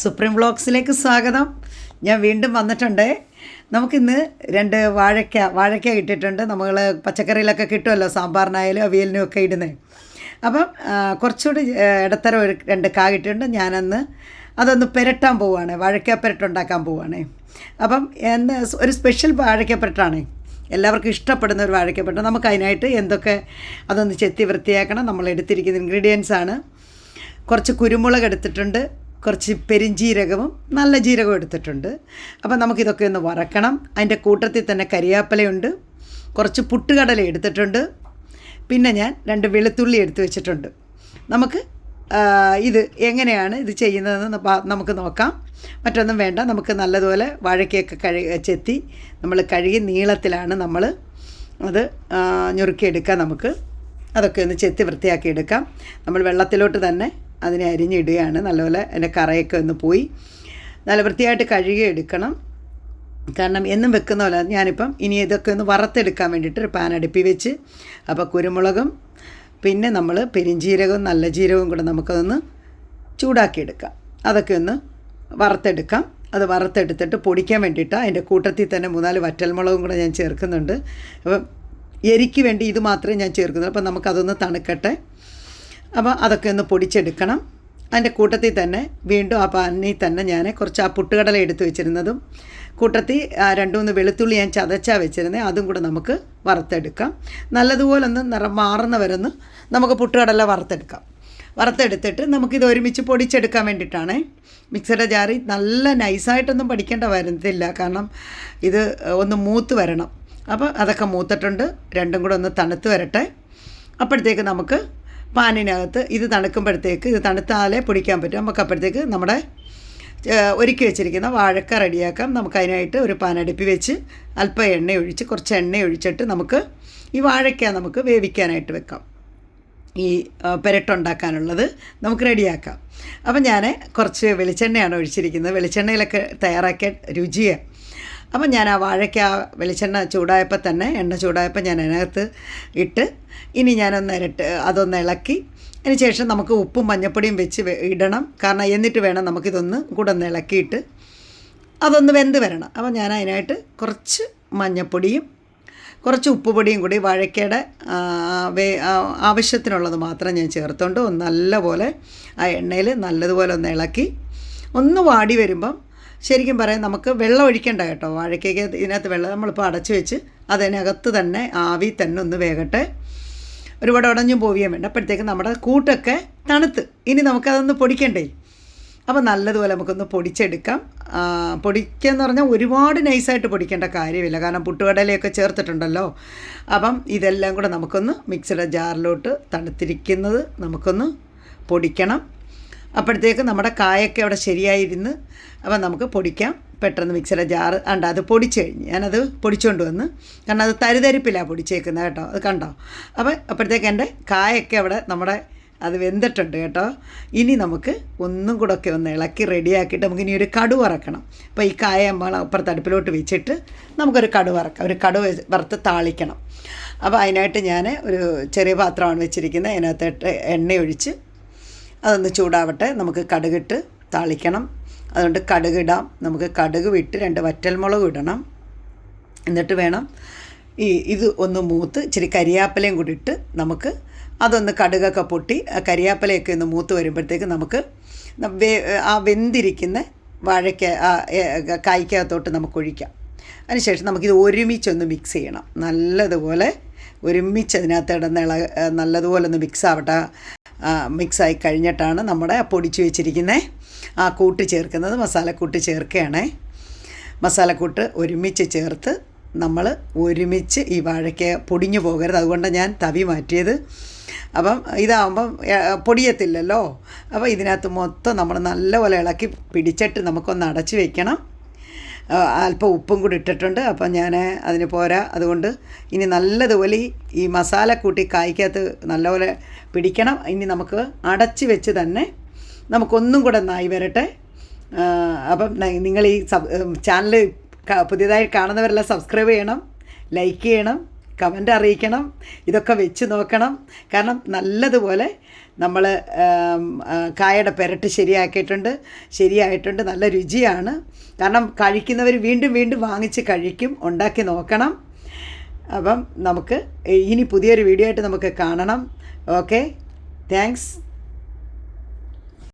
Supreme വ്ളോഗ്സിലേക്ക് സ്വാഗതം. ഞാൻ വീണ്ടും വന്നിട്ടുണ്ട്. നമുക്കിന്ന് 2 വാഴയ്ക്ക ഇട്ടിട്ടുണ്ട്. നമ്മൾ പച്ചക്കറിയിലൊക്കെ കിട്ടുമല്ലോ, സാമ്പാറിനായാലും അവിയലിനും ഒക്കെ ഇടുന്നത്. അപ്പം കുറച്ചുകൂടി ഇടത്തരം 2 കാ കിട്ടിയിട്ടുണ്ട്. ഞാനന്ന് അതൊന്ന് പുരട്ടാൻ പോവുകയാണ്, വാഴയ്ക്ക പുരട്ടുണ്ടാക്കാൻ പോവുകയാണ്. അപ്പം ഒരു സ്പെഷ്യൽ വാഴയ്ക്ക പുരട്ടാണ്, എല്ലാവർക്കും ഇഷ്ടപ്പെടുന്ന ഒരു വാഴയ്ക്ക പുരട്ട്. നമുക്കതിനായിട്ട് എന്തൊക്കെ അതൊന്ന് ചെത്തി വൃത്തിയാക്കണം. നമ്മൾ എടുത്തിരിക്കുന്ന ഇൻഗ്രീഡിയൻസാണ്: കുറച്ച് കുരുമുളക് എടുത്തിട്ടുണ്ട്, കുറച്ച് പെരിഞ്ജീരകവും നല്ല ജീരകവും എടുത്തിട്ടുണ്ട്. അപ്പം നമുക്കിതൊക്കെ ഒന്ന് വറക്കണം. അതിൻ്റെ കൂട്ടത്തിൽ തന്നെ കരിയാപ്പലയുണ്ട്, കുറച്ച് പുട്ടുകടല എടുത്തിട്ടുണ്ട്, പിന്നെ ഞാൻ 2 വെളുത്തുള്ളി എടുത്ത് വെച്ചിട്ടുണ്ട്. നമുക്ക് ഇത് എങ്ങനെയാണ് ഇത് ചെയ്യുന്നതെന്ന് നമുക്ക് നോക്കാം. മറ്റൊന്നും വേണ്ട. നമുക്ക് നല്ലതുപോലെ വാഴയ്ക്കൊക്കെ ചെത്തി നമ്മൾ കഴുകി നീളത്തിലാണ് നമ്മൾ അത് ഞുറുക്കിയെടുക്കാം. നമുക്ക് അതൊക്കെ ഒന്ന് ചെത്തി വൃത്തിയാക്കി എടുക്കാം. നമ്മൾ വെള്ളത്തിലോട്ട് തന്നെ അതിനെ അരിഞ്ഞിടുകയാണ്. നല്ലപോലെ അതിൻ്റെ കറയൊക്കെ ഒന്ന് പോയി നല്ല വൃത്തിയായിട്ട് കഴുകി എടുക്കണം. കാരണം എന്നും വെക്കുന്ന പോലെ ഞാനിപ്പം ഇനി ഇതൊക്കെ ഒന്ന് വറുത്തെടുക്കാൻ വേണ്ടിയിട്ട് ഒരു പാൻ അടുപ്പി വെച്ച്, അപ്പോൾ കുരുമുളകും പിന്നെ നമ്മൾ പെരിഞ്ജീരകവും നല്ല ജീരകവും കൂടെ നമുക്കതൊന്ന് ചൂടാക്കിയെടുക്കാം. അതൊക്കെ ഒന്ന് വറുത്തെടുക്കാം. അത് വറുത്തെടുത്തിട്ട് പൊടിക്കാൻ വേണ്ടിയിട്ട് അതിൻ്റെ കൂട്ടത്തിൽ തന്നെ 3-4 വറ്റൽമുളകും കൂടെ ഞാൻ ചേർക്കുന്നുണ്ട്. അപ്പം എരിക്ക് വേണ്ടി ഇത് മാത്രമേ ഞാൻ ചേർക്കുന്നുള്ളൂ. അപ്പം നമുക്കതൊന്ന് തണുക്കട്ടെ. അപ്പോൾ അതൊക്കെ ഒന്ന് പൊടിച്ചെടുക്കണം. അതിൻ്റെ കൂട്ടത്തിൽ തന്നെ വീണ്ടും ആ പാനിൽ തന്നെ ഞാൻ കുറച്ച് ആ പുട്ടുകടല എടുത്ത് വെച്ചിരുന്നതും കൂട്ടത്തിൽ 2-3 വെളുത്തുള്ളി ഞാൻ ചതച്ചാണ് വെച്ചിരുന്നത്, അതും കൂടെ നമുക്ക് വറുത്തെടുക്കാം. നല്ലതുപോലെ ഒന്ന് നിറം മാറുന്ന വരെ ഒന്ന് നമുക്ക് പുട്ടുകടല വറുത്തെടുത്തിട്ട് നമുക്കിത് ഒരുമിച്ച് പൊടിച്ചെടുക്കാൻ വേണ്ടിയിട്ടാണ്. മിക്സിയുടെ ജാറിൽ നല്ല നൈസായിട്ടൊന്നും പഠിക്കേണ്ട വരുന്നില്ല, കാരണം ഇത് ഒന്ന് മൂത്ത് വരണം. അപ്പോൾ അതൊക്കെ മൂത്തിട്ടുണ്ട്. രണ്ടും കൂടെ ഒന്ന് തണുത്ത് വരട്ടെ. അപ്പോഴത്തേക്ക് നമുക്ക് പാനിനകത്ത് ഇത് തണുക്കുമ്പോഴത്തേക്ക്, ഇത് തണുത്താലേ പൊടിക്കാൻ പറ്റും. നമുക്ക് അപ്പോഴത്തേക്ക് നമ്മുടെ ഒരുക്കി വെച്ചിരിക്കുന്ന വാഴക്ക റെഡിയാക്കാം. നമുക്കതിനായിട്ട് ഒരു പാൻ അടുപ്പി വെച്ച് അല്പം കുറച്ച് എണ്ണ ഒഴിച്ചിട്ട് നമുക്ക് ഈ വാഴയ്ക്ക നമുക്ക് വേവിക്കാനായിട്ട് വെക്കാം. ഈ പുരട്ടുണ്ടാക്കാനുള്ളത് നമുക്ക് റെഡിയാക്കാം. അപ്പം ഞാൻ കുറച്ച് വെളിച്ചെണ്ണയാണ് ഒഴിച്ചിരിക്കുന്നത്. വെളിച്ചെണ്ണയിലൊക്കെ തയ്യാറാക്കിയ രുചിയാണ്. അപ്പം ഞാൻ ആ വാഴയ്ക്ക വെളിച്ചെണ്ണ ചൂടായപ്പോൾ തന്നെ, എണ്ണ ചൂടായപ്പോൾ ഞാൻ അതിനകത്ത് ഇട്ട് ഇനി അതൊന്ന് ഇളക്കി അതിന് ശേഷം നമുക്ക് ഉപ്പും മഞ്ഞൾപ്പൊടിയും വെച്ച് ഇടണം. കാരണം എന്നിട്ട് വേണം നമുക്കിതൊന്ന് കൂടെ ഒന്ന് ഇളക്കിയിട്ട് അതൊന്ന് വെന്ത് വരണം. അപ്പം ഞാൻ അതിനായിട്ട് കുറച്ച് മഞ്ഞൾപ്പൊടിയും കുറച്ച് ഉപ്പുപൊടിയും കൂടി വാഴയ്ക്കയുടെ ആവശ്യത്തിനുള്ളത് മാത്രം ഞാൻ ചേർത്തുകൊണ്ട് നല്ലപോലെ ആ എണ്ണയിൽ നല്ലതുപോലെ ഒന്ന് ഇളക്കി ഒന്ന് വാടി വരുമ്പം, ശരിക്കും പറയാം, നമുക്ക് വെള്ളം ഒഴിക്കേണ്ട കേട്ടോ. വാഴയ്ക്കയ്ക്ക് ഇതിനകത്ത് വെള്ളം നമ്മളിപ്പോൾ അടച്ചു വെച്ച് അതിനകത്ത് തന്നെ ആവി തന്നെ ഒന്ന് വേകട്ടെ. ഒരുപാട് ഉടഞ്ഞും പോവുകയും വേണ്ട. അപ്പോഴത്തേക്ക് നമ്മുടെ കൂട്ടൊക്കെ തണുത്ത് ഇനി നമുക്കതൊന്ന് പൊടിക്കണ്ടേ. അപ്പോൾ നല്ലതുപോലെ നമുക്കൊന്ന് പൊടിച്ചെടുക്കാം. പൊടിക്കുകയെന്ന് പറഞ്ഞാൽ ഒരുപാട് നൈസായിട്ട് പൊടിക്കേണ്ട കാര്യമില്ല, കാരണം പുട്ടുകടലയൊക്കെ ചേർത്തിട്ടുണ്ടല്ലോ. അപ്പം ഇതെല്ലാം കൂടെ നമുക്കൊന്ന് മിക്സിയുടെ ജാറിലോട്ട് തണുത്തിരിക്കുന്നത് നമുക്കൊന്ന് പൊടിക്കണം. അപ്പോഴത്തേക്ക് നമ്മുടെ കായൊക്കെ അവിടെ ശരിയായിരുന്ന് അപ്പം നമുക്ക് പൊടിക്കാം. പെട്ടെന്ന് മിക്സിയുടെ ജാറ് അത് പൊടിച്ച് കഴിഞ്ഞ് ഞാനത് പൊടിച്ചുകൊണ്ട് വന്ന്, കാരണം അത് തരിതരിപ്പിലാണ് പൊടിച്ചേക്കുന്നത് കേട്ടോ. അത് കണ്ടോ? അപ്പോഴത്തേക്ക് എൻ്റെ കായൊക്കെ അവിടെ അത് വെന്തിട്ടുണ്ട് കേട്ടോ. ഇനി നമുക്ക് ഒന്നും കൂടെ ഒക്കെ ഒന്ന് ഇളക്കി റെഡിയാക്കിയിട്ട് നമുക്കിനി ഒരു കടു വറക്കണം. അപ്പോൾ ഈ കായ നമ്മൾ അപ്പുറത്ത് അടുപ്പിലോട്ട് വെച്ചിട്ട് നമുക്കൊരു കടു വറക്കാം. ഒരു കടു വറുത്ത് താളിക്കണം. അപ്പോൾ അതിനായിട്ട് ഞാൻ ഒരു ചെറിയ പാത്രമാണ് വെച്ചിരിക്കുന്നത്. അതിനകത്തോട്ട് എണ്ണയൊഴിച്ച് അതൊന്ന് ചൂടാവട്ടെ. നമുക്ക് കടുകിട്ട് താളിക്കണം. അതുകൊണ്ട് കടുകിടാം. നമുക്ക് കടുക് വിട്ട് 2 വറ്റൽമുളക് ഇടണം. എന്നിട്ട് വേണം ഇത് ഒന്ന് മൂത്ത് ഇച്ചിരി കരിയാപ്പലയും കൂടി ഇട്ട് നമുക്ക് അതൊന്ന് കടുകൊക്കെ പൊട്ടി കരിയാപ്പലയൊക്കെ ഒന്ന് മൂത്ത് വരുമ്പോഴത്തേക്ക് നമുക്ക് ആ വെന്തിരിക്കുന്ന കായ്ക്കകത്തോട്ട് നമുക്ക് ഒഴിക്കാം. അതിനുശേഷം നമുക്കിത് ഒരുമിച്ചൊന്ന് മിക്സ് ചെയ്യണം. നല്ലതുപോലെ ഒരുമിച്ച് അതിനകത്ത് നല്ലതുപോലെ ഒന്ന് മിക്സ് ആവട്ടെ. മിക്സായി കഴിഞ്ഞിട്ടാണ് നമ്മുടെ പൊടിച്ച് വെച്ചിരിക്കുന്ന ആ കൂട്ട് ചേർക്കുന്നത്. മസാലക്കൂട്ട് ചേർക്കുകയാണേ. മസാലക്കൂട്ട് ഒരുമിച്ച് ചേർത്ത് നമ്മൾ ഒരുമിച്ച് ഈ വാഴയ്ക്ക പൊടിഞ്ഞു പോകരുത്. അതുകൊണ്ട് ഞാൻ തവി മാറ്റിയത്. അപ്പം ഇതാകുമ്പം പൊടിയത്തില്ലല്ലോ. അപ്പോൾ ഇതിനകത്ത് മൊത്തം നമ്മൾ നല്ലപോലെ ഇളക്കി പിടിച്ചിട്ട് നമുക്കൊന്ന് അടച്ച് വയ്ക്കണം. അല്പം ഉപ്പും കൂടി ഇട്ടിട്ടുണ്ട്. അപ്പം ഞാൻ അതിന് പോരാ. അതുകൊണ്ട് ഇനി നല്ലതുപോലെ ഈ മസാലക്കൂട്ടി കായ്ക്കകത്ത് നല്ലപോലെ പിടിക്കണം. ഇനി നമുക്ക് അടച്ച് വെച്ച് തന്നെ നമുക്കൊന്നും കൂടെ നായി വരട്ടെ. അപ്പം നിങ്ങൾ ഈ ചാനൽ പുതിയതായി കാണുന്നവരെല്ലാം സബ്സ്ക്രൈബ് ചെയ്യണം, ലൈക്ക് ചെയ്യണം, കമൻ്റ് അറിയിക്കണം. ഇതൊക്കെ വെച്ച് നോക്കണം. കാരണം നല്ലതുപോലെ നമ്മൾ കായയുടെ പെരട്ട് ശരിയായിട്ടുണ്ട്, നല്ല രുചിയാണ്. കാരണം കഴിക്കുന്നവർ വീണ്ടും വീണ്ടും വാങ്ങിച്ച് കഴിക്കും. ഉണ്ടാക്കി നോക്കണം. അപ്പം നമുക്ക് ഇനി പുതിയൊരു വീഡിയോ ആയിട്ട് നമുക്ക് കാണണം. Okay, thanks.